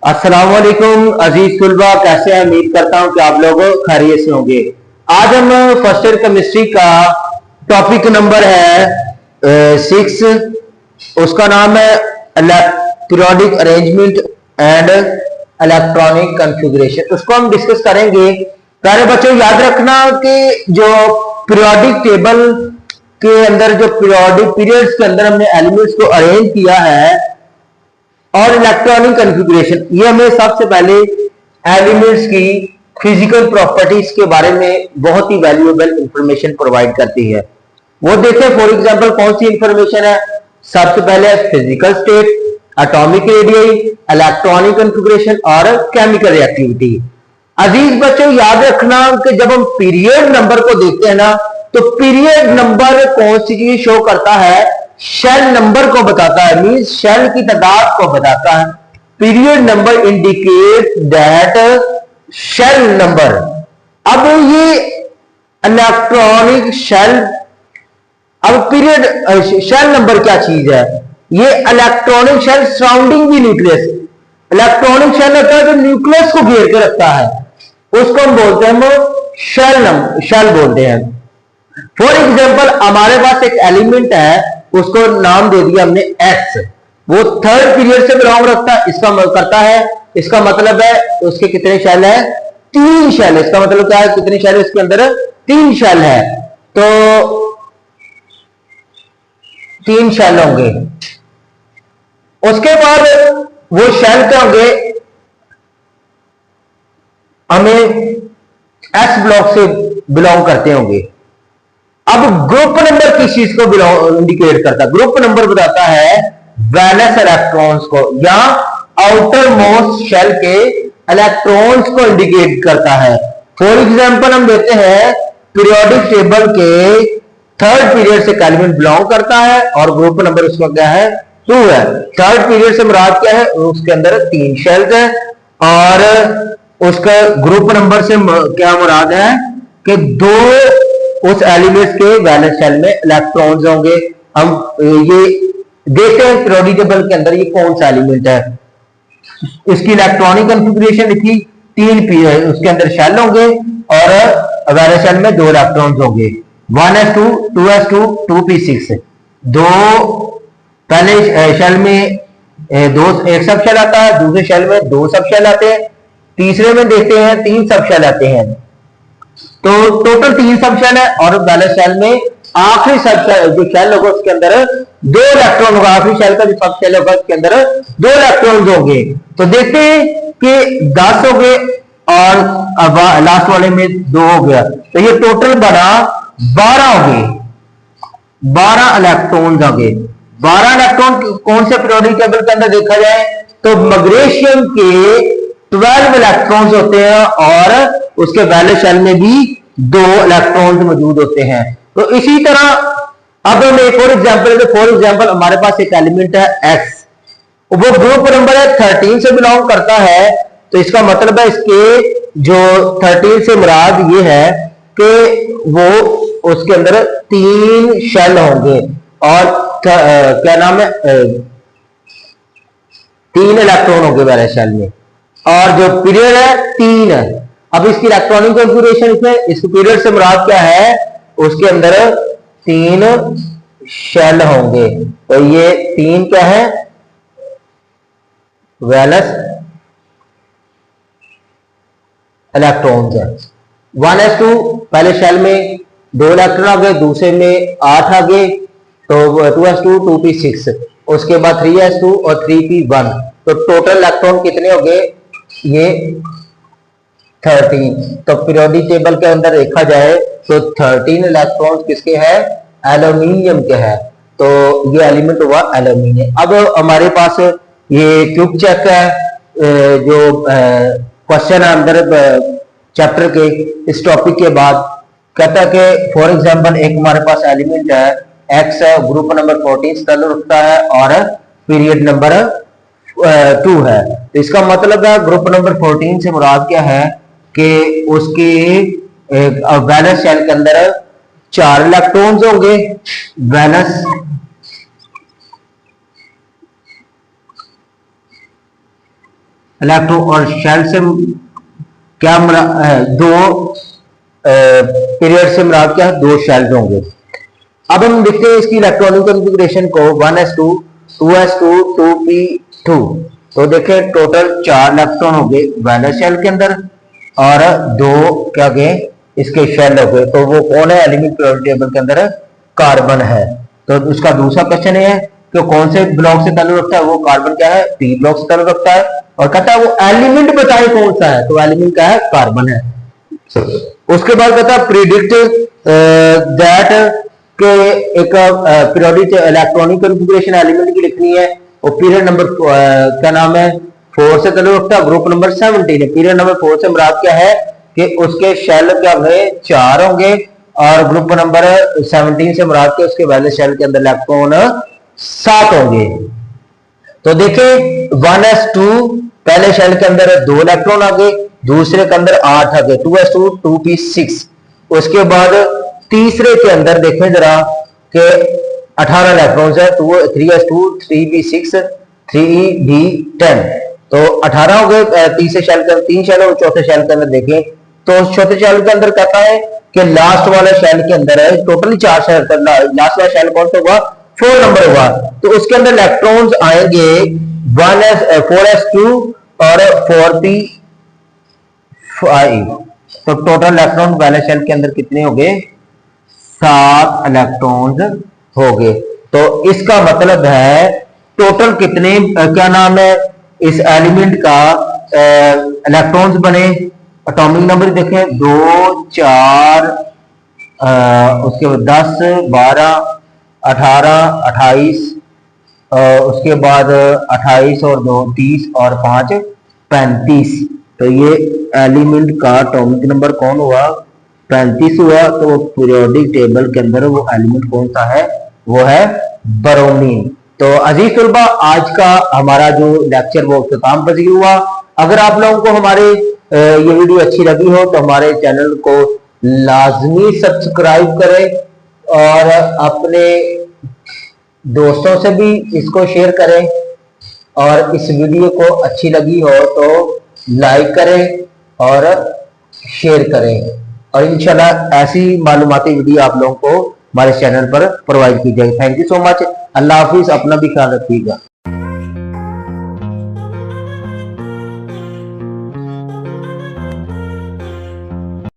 अस्सलाम वालेकुम अजीज तुलबा, कैसे हैं? उम्मीद करता हूं कि आप लोग खैरियत से होंगे। आज हम फर्स्ट ईयर केमिस्ट्री का टॉपिक नंबर है 6। उसका नाम है periodic arrangement and electronic configuration. उसको हम डिस्कस करेंगे। प्यारे बच्चों, याद रखना कि जो पीरियोडिक टेबल के अंदर, जो पीरियोडिक पीरियड्स के अंदर हमने एलिमेंट्स को अरेंज किया है और इलेक्ट्रॉनिक कॉन्फ़िगरेशन, ये हमें सबसे पहले एलिमेंट्स की फिजिकल प्रॉपर्टीज के बारे में बहुत ही वैल्यूएबल इंफॉर्मेशन प्रोवाइड करती है। वो देखें, फॉर एग्जांपल कौन सी इंफॉर्मेशन है। सबसे पहले physical state, atomic radius, electronic configuration और केमिकल रिएक्टिविटी। अजीज बच्चों, याद रखना कि जब हम पीरियड नंबर को देखते हैं ना, तो पीरियड नंबर कौन सी चीज शो करता है? शेल नंबर को बताता है, मींस शेल की तादाद को बताता है। Period number indicate that shell number. अब ये इलेक्ट्रॉनिक शेल, अब पीरियड शेल नंबर क्या चीज है? ये electronic shell surrounding the nucleus. Electronic shell होता है जो न्यूक्लियस को घेर के रखता है, उसको हम बोलते हैं शेल बोलते हैं। फॉर एग्जाम्पल हमारे पास एक एलिमेंट है, उसको नाम दे दिया हमने एक्स। वो थर्ड पीरियड से बिलोंग रखता है, इसका मतलब है उसके कितने शेल है? 3 शेल। इसका मतलब क्या है? कितने शेल है इसके अंदर? 3 शेल है। तो 3 शेल होंगे। उसके बाद वो शेल क्या होंगे? हमें एस ब्लॉक से बिलोंग करते होंगे। अब ग्रुप नंबर किस चीज को इंडिकेट करता है? ग्रुप नंबर बताता है वैलेंस इलेक्ट्रॉन्स को, या आउटर मोस्ट शेल के इलेक्ट्रॉन्स को इंडिकेट करता है। फॉर एग्जांपल हम देते हैं पीरियोडिक टेबल के थर्ड पीरियड से एलिमेंट बिलोंग करता है और ग्रुप नंबर उसका क्या है? 2 है। थर्ड पीरियड से मुराद क्या है? उसके अंदर 3 शेल्स है और उसका ग्रुप नंबर से क्या मुराद है कि 2 उस एलिमेंट्स के वैलेंस शेल में इलेक्ट्रॉन्स होंगे। हम ये देखते हैं पीरियोडिक टेबल के अंदर ये कौन सा एलिमेंट है। इसकी इलेक्ट्रॉनिक कॉन्फ़िगरेशन लिखी, 3 उसके अंदर शेल होंगे और वैलेंस शेल में 2 इलेक्ट्रॉन्स होंगे। 1s2 2s2 2p6। 2 पहले शेल में एक सब शेल आता है, दूसरे शेल में 2 सब शेल आते हैं, तीसरे में देखते हैं 3 सब शेल आते हैं। तो टोटल 3 सब शेल है और वैलेंस शेल में आखिरी सब जो शेल होगा उसके अंदर 2 इलेक्ट्रॉन होगा। आखिरी शेल का जो सब शेल होगा उसके अंदर 2 इलेक्ट्रॉन होंगे। तो देखते हैं कि 10 हो गए और लास्ट वाले में 2 हो गया, तो ये टोटल बना 12 हो गए। 12 इलेक्ट्रॉन हो गए। 12 इलेक्ट्रॉन कौन से पीरियोडिक टेबल के अंदर देखा जाए तो मैग्नीशियम के 12 इलेक्ट्रॉन्स होते हैं और उसके वैलेंस शेल में भी 2 इलेक्ट्रॉन्स मौजूद होते हैं। तो इसी तरह अब हमें फॉर एग्जांपल हमारे पास एक एलिमेंट है एक्स, वो ग्रुप नंबर है 13 से बिलोंग करता है। तो इसका मतलब है इसके जो 13 से मुराद ये है कि वो उसके अंदर 3 शेल होंगे और क्या नाम है 3 इलेक्ट्रॉन होंगे वैलेंस शेल में, और जो पीरियड है 3 है। अब इसकी इलेक्ट्रॉनिक कॉन्फ़िगरेशन इसमें, इसके पीरियड से मुराद क्या है? उसके अंदर 3 शेल होंगे। तो ये 3 क्या है? वैलेंस इलेक्ट्रॉन्स है। 1s2 पहले शेल में 2 इलेक्ट्रॉन आ गए, दूसरे में 8 आ गए, तो 2s2 2p6। उसके बाद 3s2 और 3p1। तो टोटल इलेक्ट्रॉन कितने हो गए? ये 13। तो पीरियोडिक टेबल के अंदर देखा जाए तो 13 इलेक्ट्रॉन किसके हैं? एल्यूमिनियम के हैं। तो ये एलिमेंट हुआ एल्यूमिनियम। अब हमारे पास ये क्यूब चेक है, जो क्वेश्चन है अंदर चैप्टर के इस टॉपिक के बाद, कहता है कि फॉर एग्जांपल एक हमारे पास एलिमेंट है एक्स है, ग्रुप नंबर 14 से ताल्लुक रखता है और पीरियड नंबर 2 है। तो इसका मतलब है ग्रुप नंबर 14 से मुराद क्या है कि उसकी वैलेंस शेल के अंदर 4 इलेक्ट्रॉन्स होंगे वैलेंस इलेक्ट्रॉन, और शेल से क्या दो पीरियड से मुराद क्या है, 2 शेल्स होंगे। अब हम देखते हैं इसकी इलेक्ट्रॉनिक कॉन्फ़िगरेशन को 1s2 2s2 2p2। तो देखें टोटल 4 इलेक्ट्रॉन हो गए वैलेंस शेल के अंदर और 2 क्या गए इसके शेल हो गए। तो वो कौन है एलिमेंट पीरियोडिक टेबल के अंदर, कार्बन है। तो उसका दूसरा क्वेश्चन है कि कौन से ब्लॉक से ताल्लुक रखता है, वो कार्बन क्या है पी ब्लॉक से ताल्लुक रखता है, और कहता है वो एलिमेंट बताए कौन सा है, तो एलिमेंट क्या है कार्बन है। उसके बाद कहता है प्रिडिक्ट दैट के एक पीरियोडिक इलेक्ट्रॉनिक कॉन्फ़िगरेशन एलिमेंट की लिखनी है, और पीरियड नंबर क्या नाम है 4 से ताल्लुक रखता है, ग्रुप नंबर 17 है। पीरियड नंबर 4 से मुराद क्या है कि उसके शेल क्या होंगे 4 होंगे, और ग्रुप नंबर 17 से मुराद के उसके वैलेंस शेल के अंदर इलेक्ट्रॉन 7 होंगे। तो देखें 1s2 पहले शेल के अंदर 2 इलेक्ट्रॉन आ गए, दूसरे के अंदर 8 आ गए 2s2 2p6। उसके बाद तीसरे के अंदर देखें जरा कि 18 इलेक्ट्रॉन्स है 3s2 3p6 3d10। तो 18 हो गए तीसरे शेल के अंदर, 3 शेल और चौथे शेल के अंदर देखें तो चौथे शेल के अंदर कहता है कि लास्ट वाले शेल के अंदर है टोटली 4 शेल, लास्ट वाला शेल कौन सा होगा 4 नंबर होगा। तो उसके अंदर इलेक्ट्रॉन्स आएंगे 4s2 और 4p5। तो टोटल इलेक्ट्रॉन वैलेंस शेल के अंदर कितने हो गए 7 इलेक्ट्रॉन्स हो गए। तो इसका मतलब है टोटल कितने क्या नाम है इस एलिमेंट का इलेक्ट्रॉन्स बने। एटॉमिक नंबर देखें 2 4 उसके बाद 10 12 18 28 उसके बाद 28 और 2 30 और 5 35। तो ये एलिमेंट का एटॉमिक नंबर कौन हुआ 35 हुआ। तो वो पीरियोडिक टेबल के अंदर वो एलिमेंट कौन सा है, वो है ब्रोमीन। तो अजीज तलबा आज का हमारा जो लेक्चर वो इख्तिताम पजीर हुआ। अगर आप लोगों को हमारे ये वीडियो अच्छी लगी हो तो हमारे चैनल को लाजमी सब्सक्राइब करें और अपने दोस्तों से भी इसको शेयर करें, और इस वीडियो को अच्छी लगी हो तो लाइक करें और शेयर करें, और इंशाल्लाह ऐसी मालूमाती वीडियो आप लोगों को हमारे चैनल पर प्रोवाइड की जाएगी। Thank you so much. अल्लाह हाफिज, अपना भी ख्याल रखिएगा।